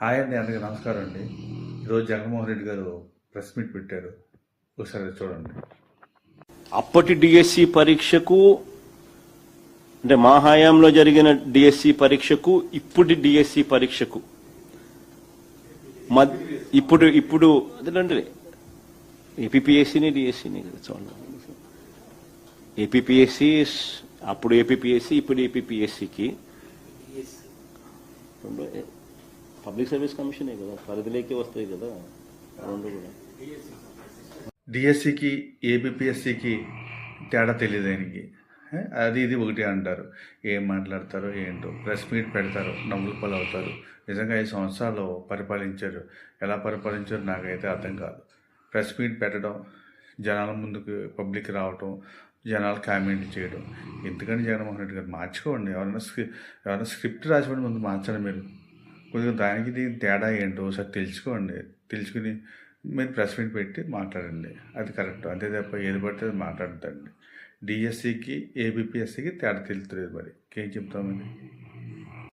Hi అండి, అందరికీ నమస్కారం అండి. ఈరోజు జగన్మోహన్ రెడ్డి గారు ప్రెస్ మీట్ పెట్టారు. ఒకసారి చూడండి. అప్పటి డిఎస్సి పరీక్షకు అంటే మా హయాంలో జరిగిన డిఎస్సి పరీక్షకు ఇప్పుడు డిఎస్సి పరీక్షకు ఇప్పుడు ఇప్పుడు అదేనండి ఏపీపీఎస్సీని డిఎస్సిని కదా చూడండి. ఏపీపీఎస్సీ అప్పుడు ఏపీపీఎస్సీ ఇప్పుడు ఏపీపీఎస్సీకి పబ్లిక్ సర్వీస్ కమిషనే కదా, పరిధిలోకి వస్తాయి కదా రెండు కూడా. డిఎస్సికి ఏపీపీఎస్సికి తేడా తెలియదు ఆయనకి. అది ఇది ఒకటి అంటారు. ఏం మాట్లాడతారో ఏంటో, ప్రెస్ మీట్ పెడతారు, నవ్వులు పాలు అవుతారు. నిజంగా 5 సంవత్సరాలు పరిపాలించారు. ఎలా పరిపాలించారో నాకైతే అర్థం కాదు. ప్రెస్ మీట్ పెట్టడం, జనాల ముందుకు పబ్లిక్ రావటం, జనాలు కామెంట్ చేయడం. ఎందుకంటే జగన్మోహన్ రెడ్డి గారు మార్చుకోండి. ఎవరైనా స్క్రిప్ట్ రాసిపోయిన ముందు మార్చండి. మీరు కొద్దిగా దానికి దీనికి తేడా ఏంటో ఒకసారి తెలుసుకోండి. తెలుసుకుని మీరు ప్రెస్ మీట్ పెట్టి మాట్లాడండి. అది కరెక్ట్. అంతే తప్ప ఏది పడితే అది మాట్లాడద్దండి. డిఎస్సికి ఏబిపిఎస్సికి తేడా తెలుస్తుంది. మరి ఏం చెప్తామండి.